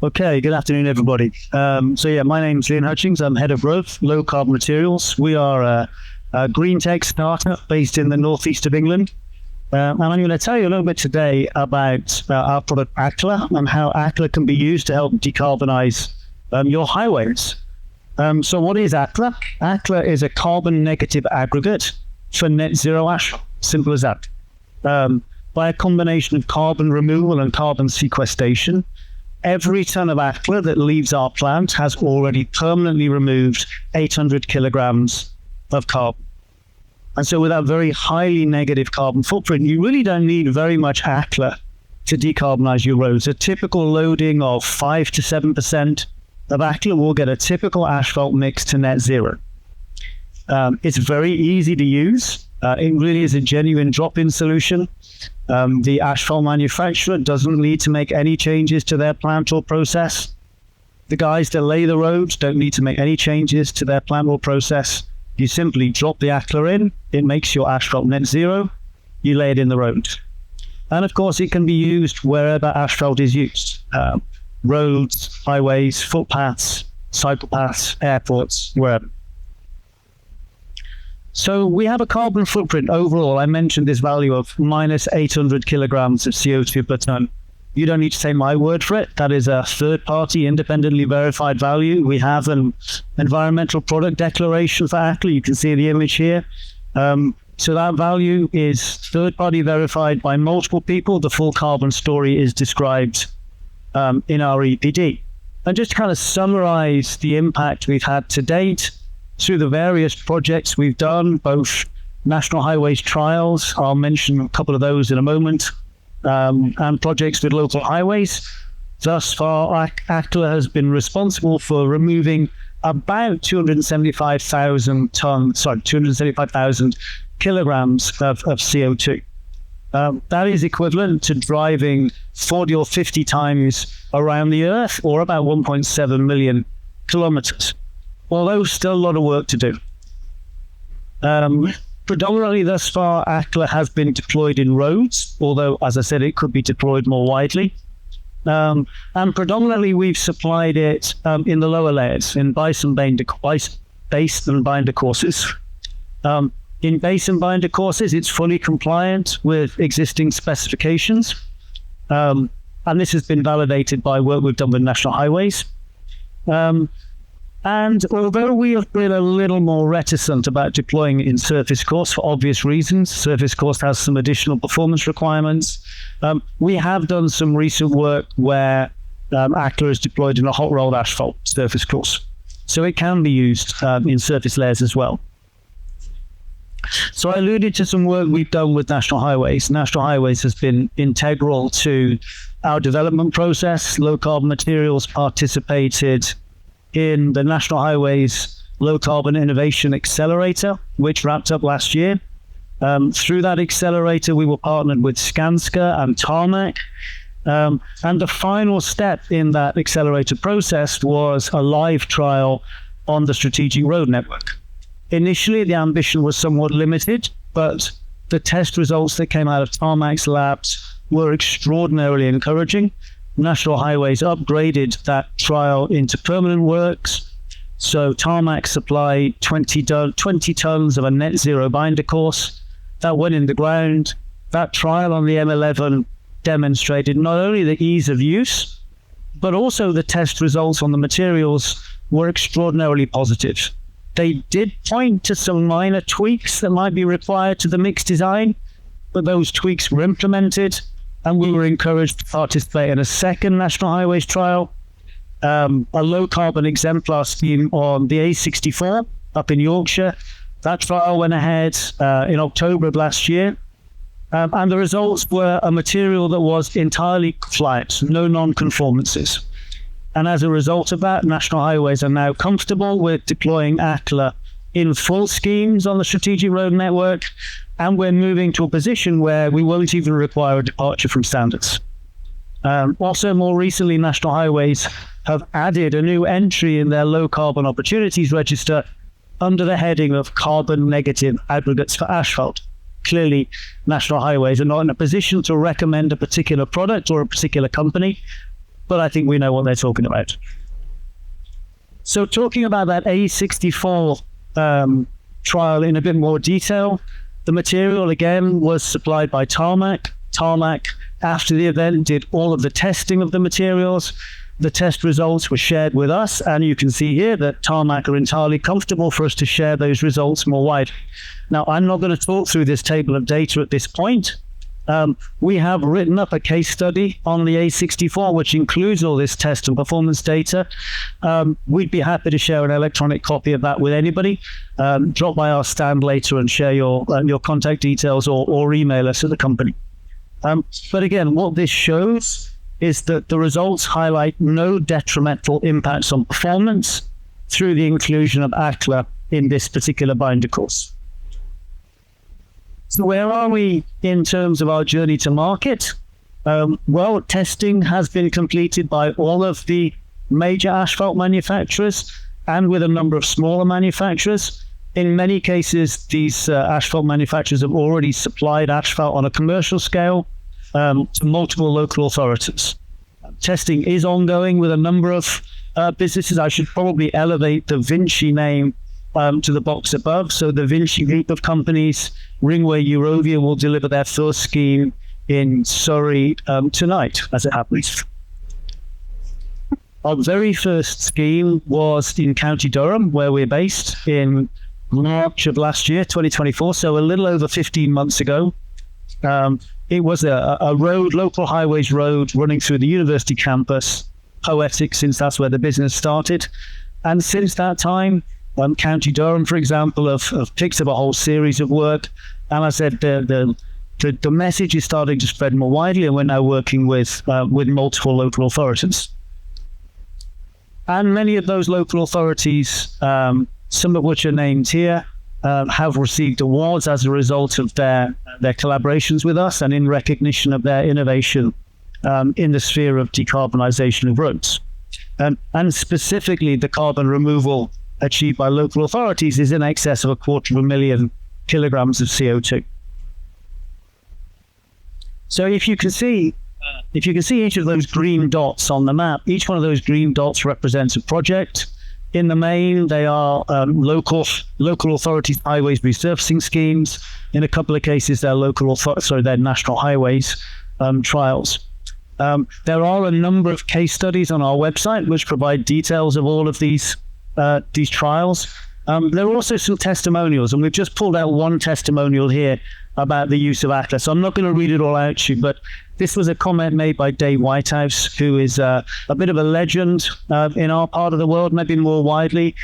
Okay, good afternoon, everybody. My name's Lian Hutchings. I'm head of growth, Low Carbon Materials. We are a green tech startup based in the northeast of England. And I'm going to tell you a little bit today about our product ACLA and how ACLA can be used to help decarbonize your highways. So what is ACLA? ACLA is a carbon negative aggregate for net zero asphalt. Simple as that. By a combination of carbon removal and carbon sequestration, every ton of ACLA that leaves our plant has already permanently removed 800 kilograms of carbon. And so with that very highly negative carbon footprint, you really don't need very much ACLA to decarbonize your roads. A typical loading of 5 to 7% of ACLA will get a typical asphalt mix to net zero. It's very easy to use. It really is a genuine drop-in solution. The asphalt manufacturer doesn't need to make any changes to their plant or process. The guys that lay the roads don't need to make any changes to their plant or process. You simply drop the ACLA in, it makes your asphalt net zero, you lay it in the road. And of course, it can be used wherever asphalt is used. Roads, highways, footpaths, cycle paths, airports, wherever. So we have a carbon footprint overall. I mentioned this value of minus 800 kilograms of CO2 per ton. You don't need to say my word for it. That is a third-party, independently verified value. We have an environmental product declaration for ACLA. You can see the image here. So that value is third-party verified by multiple people. The full carbon story is described in our EPD. And just to kind of summarize the impact we've had to date, through the various projects we've done, both National Highways trials, I'll mention a couple of those in a moment, and projects with local highways. Thus far, ACLA has been responsible for removing about 275,000 kilograms of CO2. That is equivalent to driving 40 or 50 times around the Earth, or about 1.7 million kilometers. Although still a lot of work to do. Predominantly thus far, ACLA has been deployed in roads, although, as I said, it could be deployed more widely. And predominantly we've supplied it in the lower layers, in base and binder courses. In base and binder courses, it's fully compliant with existing specifications. And this has been validated by work we've done with National Highways. And although we have been a little more reticent about deploying it in surface course for obvious reasons, surface course has some additional performance requirements, we have done some recent work where ACLA is deployed in a hot rolled asphalt surface course. So it can be used in surface layers as well. So I alluded to some work we've done with National Highways. National Highways has been integral to our development process. Low Carbon Materials participated in the National Highways Low Carbon Innovation Accelerator, which wrapped up last year. Through that accelerator, we were partnered with Skanska and Tarmac. And the final step in that accelerator process was a live trial on the strategic road network. Initially, the ambition was somewhat limited, but the test results that came out of Tarmac's labs were extraordinarily encouraging. National Highways upgraded that trial into permanent works. So Tarmac supplied 20 tons of a net zero binder course. That went in the ground. That trial on the M11 demonstrated not only the ease of use, but also the test results on the materials were extraordinarily positive. They did point to some minor tweaks that might be required to the mix design, but those tweaks were implemented. And we were encouraged to participate in a second National Highways trial, a low carbon exemplar scheme on the A64 up in Yorkshire. That trial went ahead in October of last year. And the results were a material that was entirely compliant, no non-conformances. And as a result of that, National Highways are now comfortable with deploying ACLA in full schemes on the strategic road network, and we're moving to a position where we won't even require a departure from standards. Also, more recently, National Highways have added a new entry in their low carbon opportunities register under the heading of carbon negative aggregates for asphalt. Clearly, National Highways are not in a position to recommend a particular product or a particular company. but I think we know what they're talking about. So talking about that A64 trial in a bit more detail, the material again was supplied by Tarmac. Tarmac, after the event, did all of the testing of the materials. The test results were shared with us, and you can see here that Tarmac are entirely comfortable for us to share those results more widely. Now, I'm not going to talk through this table of data at this point. We have written up a case study on the A64, which includes all this test and performance data. We'd be happy to share an electronic copy of that with anybody. Drop by our stand later and share your contact details or email us at the company. But again, what this shows is that the results highlight no detrimental impacts on performance through the inclusion of ACLA in this particular binder course. So where are we in terms of our journey to market? Well, testing has been completed by all of the major asphalt manufacturers and with a number of smaller manufacturers. In many cases, these asphalt manufacturers have already supplied asphalt on a commercial scale to multiple local authorities. Testing is ongoing with a number of businesses. I should probably elevate the Vinci name to the box above. So the Vinci group of companies, Ringway Eurovia, will deliver their first scheme in Surrey tonight, as it happens. Our very first scheme was in County Durham, where we're based, in March of last year, 2024, so a little over 15 months ago. It was a road, local highways road, running through the university campus, poetic, since that's where the business started. And since that time, County Durham, for example, have picked up a whole series of work. And I said the message is starting to spread more widely, and we're now working with multiple local authorities. And many of those local authorities, some of which are named here, have received awards as a result of their collaborations with us and in recognition of their innovation in the sphere of decarbonisation of roads. And specifically, the carbon removal achieved by local authorities is in excess of 250,000 kilograms of CO2. So if you can see each of those green dots on the map, each one of those green dots represents a project. In the main, they are local authorities' highways resurfacing schemes. In a couple of cases, they're they're national highways trials. There are a number of case studies on our website which provide details of all of these trials. There are also some testimonials, and we've just pulled out one testimonial here about the use of ACLA. So I'm not going to read it all out to you, but this was a comment made by Dave Whitehouse, who is a bit of a legend in our part of the world, maybe more widely.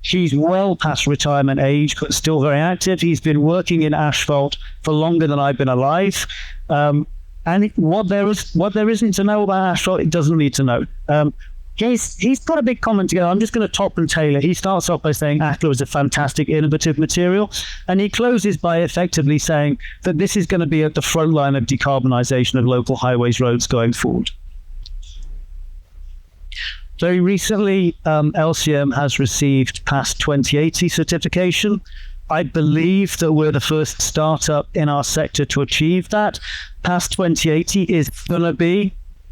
He's well past retirement age, but still very active. He's been working in asphalt for longer than I've been alive. And what there isn't to know about asphalt, it doesn't need to know. He's got a big comment together. I'm just going to top and tailor. He starts off by saying ACLA is a fantastic, innovative material, and he closes by effectively saying that this is going to be at the front line of decarbonisation of local highways, roads going forward. Very recently, LCM has received PAS 2080 certification. I believe that we're the first startup in our sector to achieve that. PAS 2080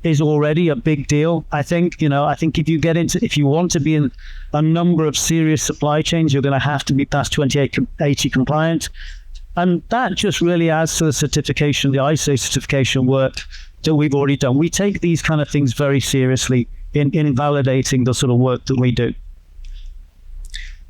is already a big deal. I think if you want to be in a number of serious supply chains, you're going to have to be PAS 2080 compliant. And that just really adds to the certification, the ISO certification work that we've already done. We take these kind of things very seriously in validating the sort of work that we do.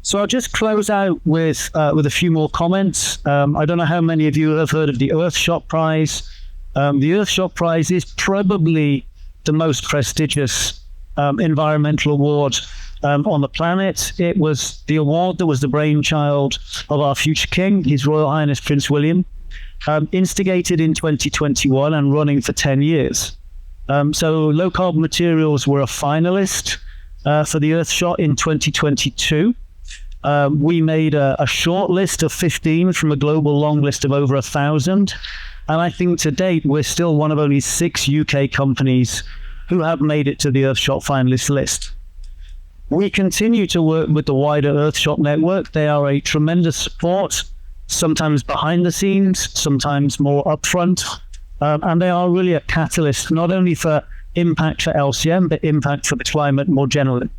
So I'll just close out with a few more comments. I don't know how many of you have heard of the Earthshot Prize. The Earthshot Prize is probably the most prestigious environmental award on the planet. It was the award that was the brainchild of our future king, His Royal Highness Prince William, instigated in 2021 and running for 10 years. So Low Carbon Materials were a finalist for the Earthshot in 2022. We made a short list of 15 from a global long list of over 1,000. And I think to date, we're still one of only 6 UK companies who have made it to the Earthshot finalist list. We continue to work with the wider Earthshot network. They are a tremendous support, sometimes behind the scenes, sometimes more upfront. And they are really a catalyst, not only for impact for LCM, but impact for the climate more generally.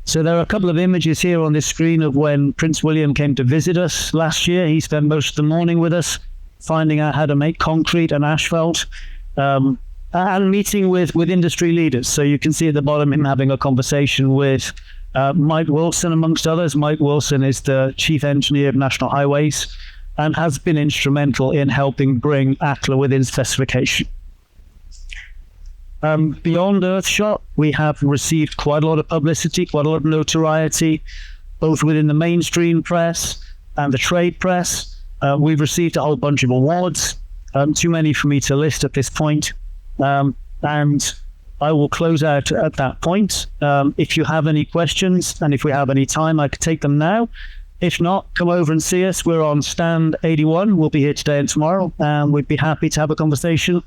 So there are a couple of images here on this screen of when Prince William came to visit us last year. He spent most of the morning with us, finding out how to make concrete and asphalt, and meeting with industry leaders. So you can see at the bottom him having a conversation with Mike Wilson, amongst others. Mike Wilson is the chief engineer of National Highways and has been instrumental in helping bring ACLA within specification. Beyond Earthshot, we have received quite a lot of publicity, quite a lot of notoriety, both within the mainstream press and the trade press. We've received a whole bunch of awards, too many for me to list at this point. And I will close out at that point. If you have any questions, and if we have any time, I could take them now. If not, come over and see us. We're on stand 81. We'll be here today and tomorrow, and we'd be happy to have a conversation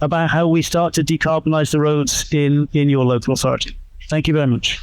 about how we start to decarbonize the roads in your local authority. Thank you very much.